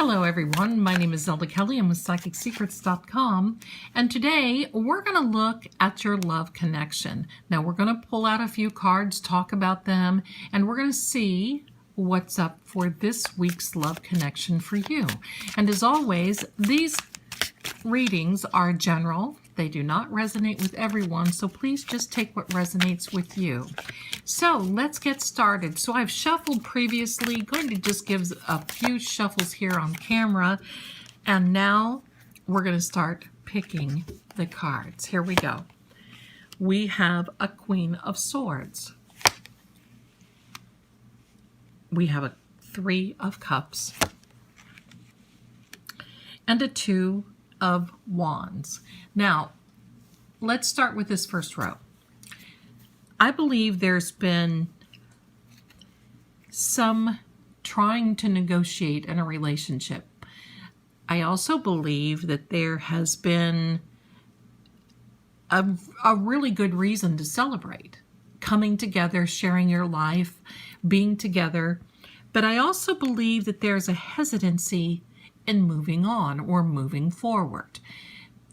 Hello everyone, my name is Zelda Kelly. I'm with PsychicSecrets.com, and today we're going to look at your love connection. Now we're going to pull out a few cards, talk about them, and we're going to see what's up for this week's love connection for you. And as always, these readings are general. They do not resonate with everyone, so please just take what resonates with you. So let's get started. So I've shuffled previously, going to just give a few shuffles here on camera, and now we're going to start picking the cards. Here we go. We have a Queen of Swords. We have a Three of Cups and a Two of Wands. Now, let's start with this first row. I believe there's been some trying to negotiate in a relationship. I also believe that there has been a really good reason to celebrate. Coming together, sharing your life, being together. But I also believe that there's a hesitancy in moving on or moving forward.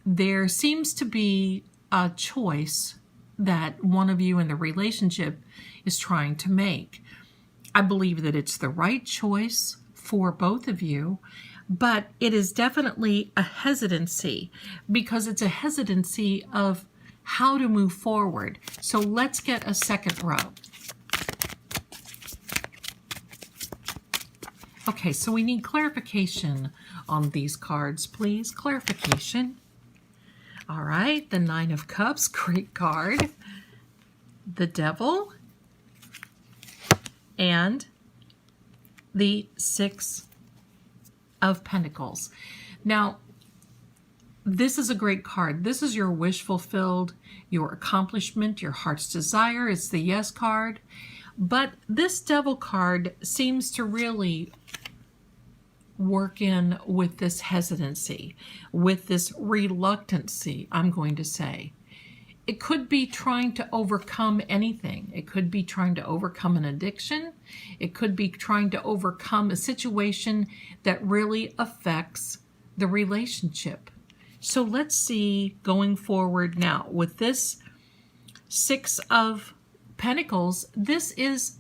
There seems to be a choice that one of you in the relationship is trying to make. I believe that it's the right choice for both of you, but it is definitely a hesitancy because it's a hesitancy of how to move forward. So let's get a second row. Okay, so we need clarification on these cards, please. Clarification. All right, the Nine of Cups, great card. The Devil. And the Six of Pentacles. Now, this is a great card. This is your wish fulfilled, your accomplishment, your heart's desire. It's the Yes card. But this Devil card seems to really work in with this hesitancy, with this reluctancy, I'm going to say. It could be trying to overcome anything. It could be trying to overcome an addiction. It could be trying to overcome a situation that really affects the relationship. So let's see going forward now. With this Six of Pentacles, this is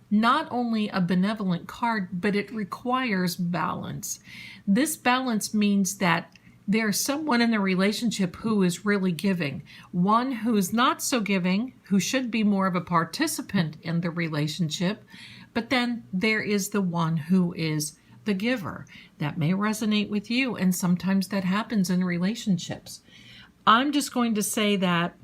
not only a benevolent card, but it requires balance. This balance means that there's someone in the relationship who is really giving, one who is not so giving, who should be more of a participant in the relationship, but then there is the one who is the giver. That may resonate with you, and sometimes that happens in relationships. I'm just going to say that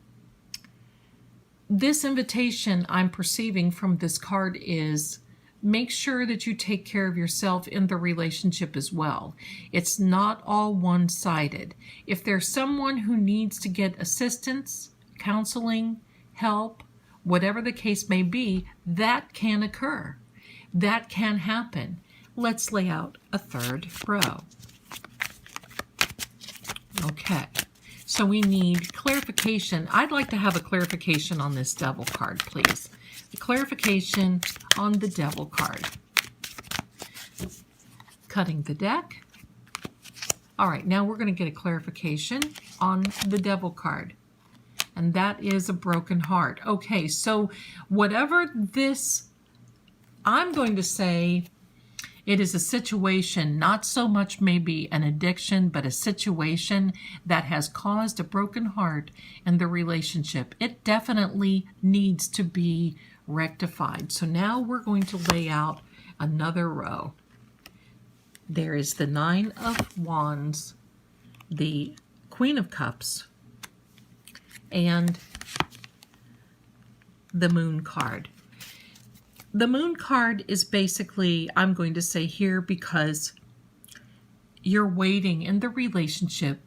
this invitation I'm perceiving from this card is make sure that you take care of yourself in the relationship as well. It's not all one-sided. If there's someone who needs to get assistance, counseling, help, whatever the case may be, that can occur. That can happen. Let's lay out a third row. Okay. So we need clarification. I'd like to have a clarification on this Devil card, please. The clarification on the Devil card. Cutting the deck. All right, now we're going to get a clarification on the Devil card. And that is a broken heart. Okay, so whatever this, I'm going to say, it is a situation, not so much maybe an addiction, but a situation that has caused a broken heart in the relationship. It definitely needs to be rectified. So now we're going to lay out another row. There is the Nine of Wands, the Queen of Cups, and the Moon card. The Moon card is basically, I'm going to say here, because you're waiting in the relationship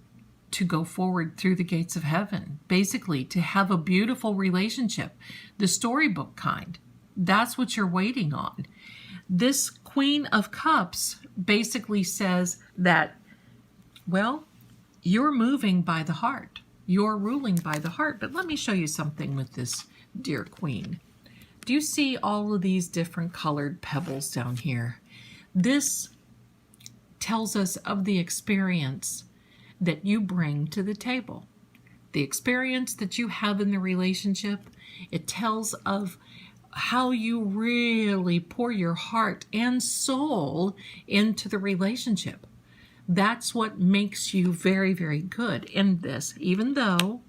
to go forward through the gates of heaven, basically to have a beautiful relationship, the storybook kind. That's what you're waiting on. This Queen of Cups basically says that, well, you're moving by the heart. You're ruling by the heart. But let me show you something with this dear Queen. Do you see all of these different colored pebbles down here? This tells us of the experience that you bring to the table, the experience that you have in the relationship. It tells of how you really pour your heart and soul into the relationship. That's what makes you very, very good in this, even though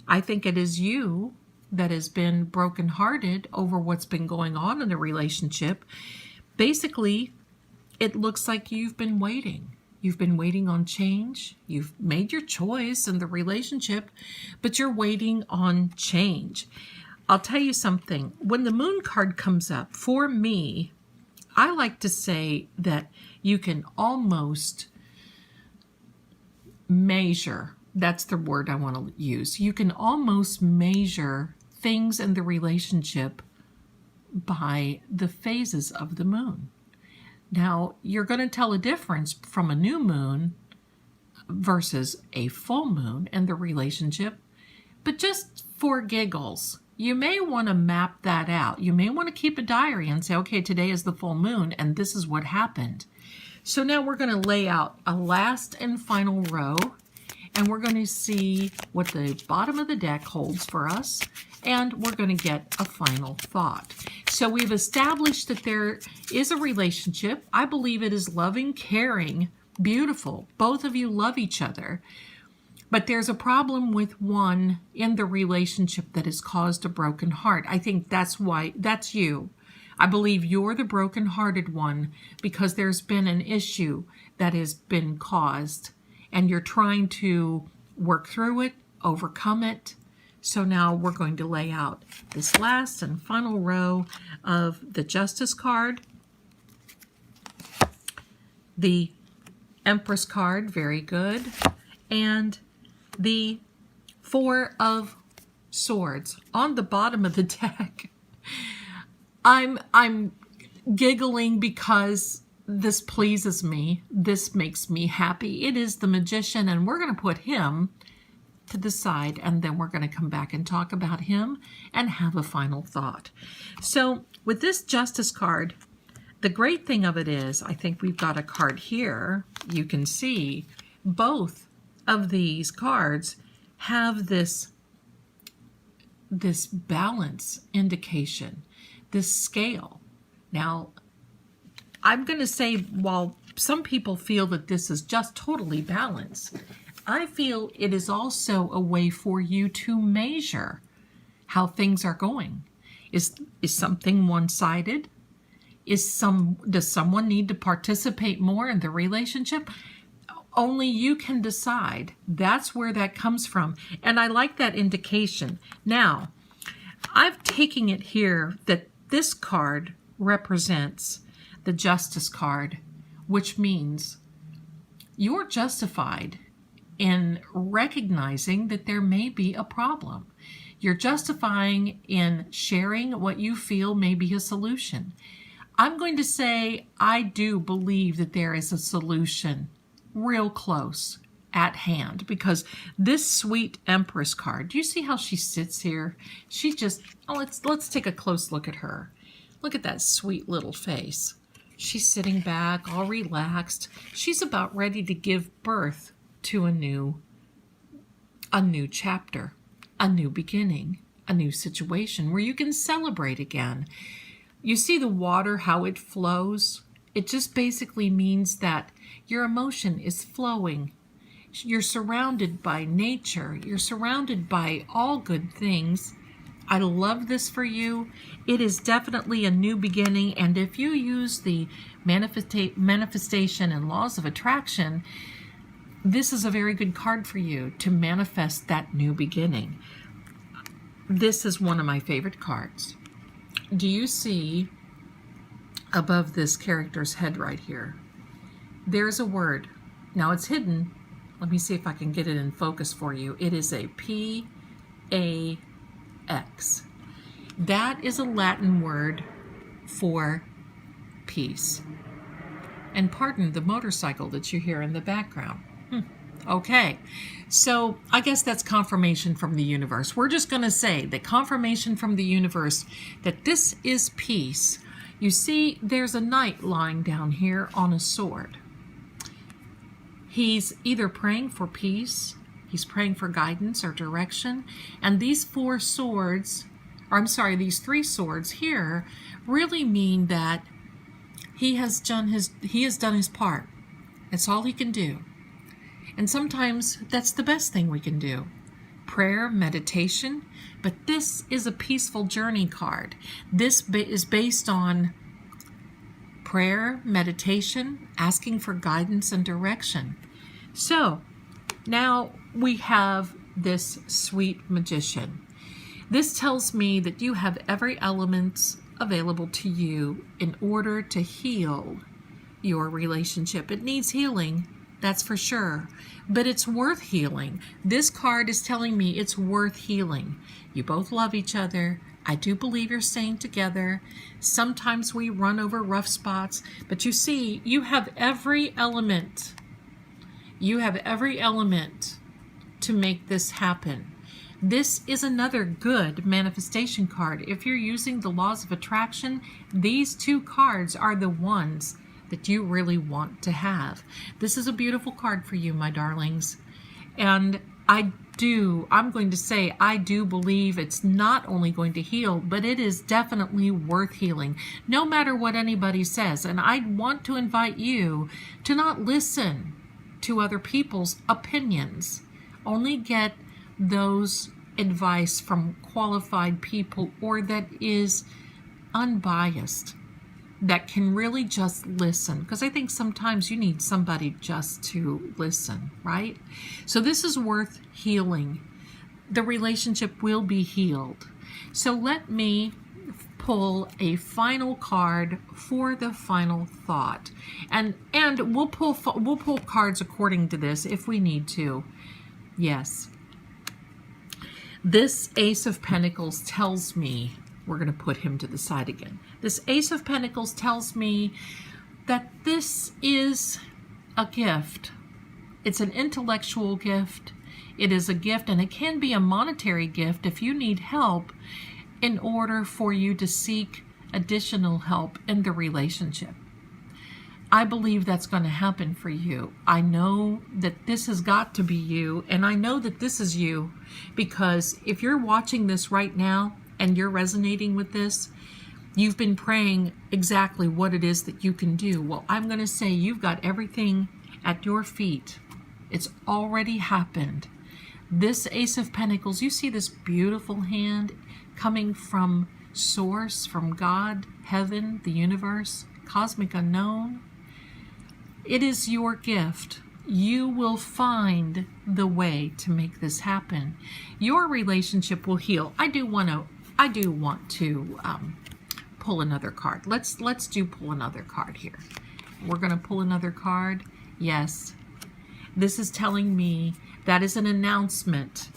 I think it is you that has been brokenhearted over what's been going on in the relationship. Basically, it looks like you've been waiting. You've been waiting on change. You've made your choice in the relationship, but you're waiting on change. I'll tell you something. When the moon card comes up, for me, I like to say that you can almost measure. That's the word I want to use. You can almost measure things in the relationship by the phases of the moon. Now, you're going to tell a difference from a new moon versus a full moon in the relationship, but just for giggles, you may want to map that out. You may want to keep a diary and say, okay, today is the full moon, and this is what happened. So now we're going to lay out a last and final row, and we're going to see what the bottom of the deck holds for us, and we're going to get a final thought. So we've established that there is a relationship. I believe it is loving, caring, beautiful. Both of you love each other. But there's a problem with one in the relationship that has caused a broken heart. I think that's you. I believe you're the broken-hearted one because there's been an issue that has been caused, and you're trying to work through it, overcome it. So now we're going to lay out this last and final row of the Justice card, the Empress card, very good, and the Four of Swords on the bottom of the deck. I'm giggling because this pleases me. This makes me happy. It is the Magician, and we're going to put him to the side, and then we're going to come back and talk about him and have a final thought. So with this Justice card, the great thing of it is, I think we've got a card here. You can see both of these cards have this balance indication, this scale. Now, I'm going to say, while some people feel that this is just totally balanced, I feel it is also a way for you to measure how things are going. Is something one-sided? Does someone need to participate more in the relationship? Only you can decide. That's where that comes from. And I like that indication. Now, I'm taking it here that this card represents the Justice card, which means you're justified in recognizing that there may be a problem. You're justifying in sharing what you feel may be a solution. I'm going to say I do believe that there is a solution real close at hand, because this sweet Empress card, do you see how she sits here? She just, let's take a close look at her. Look at that sweet little face. She's sitting back, all relaxed. She's about ready to give birth to a new chapter, a new beginning, a new situation where you can celebrate again. You see the water, how it flows? It just basically means that your emotion is flowing. You're surrounded by nature. You're surrounded by all good things. I love this for you. It is definitely a new beginning. And if you use the manifestation and laws of attraction, this is a very good card for you to manifest that new beginning. This is one of my favorite cards. Do you see above this character's head right here? There's a word. Now it's hidden. Let me see if I can get it in focus for you. It is a P-A-X. That is a Latin word for peace. And pardon the motorcycle that you hear in the background. Okay, so I guess that's confirmation from the universe. We're just going to say that confirmation from the universe that this is peace. You see, there's a knight lying down here on a sword. He's either praying for peace, he's praying for guidance or direction, and these three swords here really mean that he has done his part. That's all he can do. And sometimes that's the best thing we can do. Prayer, meditation, but this is a peaceful journey card. This is based on prayer, meditation, asking for guidance and direction. So now we have this sweet magician. This tells me that you have every element available to you in order to heal your relationship. It needs healing, that's for sure, but it's worth healing. This card is telling me it's worth healing. You both love each other. I do believe you're staying together. Sometimes we run over rough spots, but you see, you have every element. You have every element to make this happen. This is another good manifestation card. If you're using the laws of attraction, these two cards are the ones that you really want to have. This is a beautiful card for you, my darlings. And I'm going to say, I do believe it's not only going to heal, but it is definitely worth healing, no matter what anybody says. And I want to invite you to not listen to other people's opinions. Only get those advice from qualified people or that is unbiased, that can really just listen, because I think sometimes you need somebody just to listen, right? So this is worth healing. The relationship will be healed. So let me pull a final card for the final thought, and we'll pull cards according to this if we need to. Yes, this Ace of Pentacles tells me, we're going to put him to the side again. This Ace of Pentacles tells me that this is a gift. It's an intellectual gift. It is a gift, and it can be a monetary gift if you need help in order for you to seek additional help in the relationship. I believe that's going to happen for you. I know that this has got to be you, and I know that this is you, because if you're watching this right now and you're resonating with this, you've been praying exactly what it is that you can do. Well, I'm going to say you've got everything at your feet. It's already happened. This Ace of Pentacles, you see this beautiful hand coming from Source, from God, Heaven, the universe, cosmic unknown. It is your gift. You will find the way to make this happen. Your relationship will heal. I do want to pull another card. Let's pull another card here. We're going to pull another card. Yes, this is telling me that is an announcement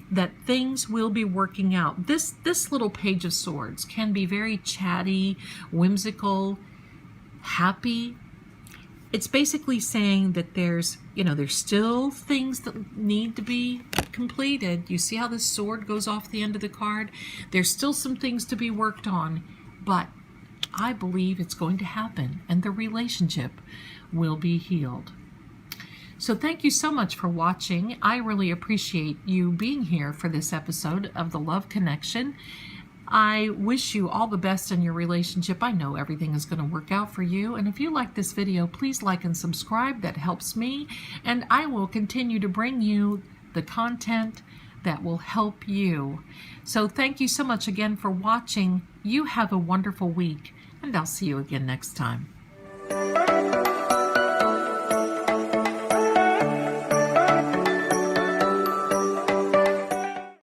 that things will be working out. This little Page of Swords can be very chatty, whimsical, happy. It's basically saying that there's still things that need to be completed. You see how this sword goes off the end of the card? There's still some things to be worked on, but I believe it's going to happen and the relationship will be healed. So thank you so much for watching. I really appreciate you being here for this episode of The Love Connection. I wish you all the best in your relationship. I know everything is going to work out for you. And if you like this video, please like and subscribe. That helps me. And I will continue to bring you the content that will help you. So thank you so much again for watching. You have a wonderful week, and I'll see you again next time.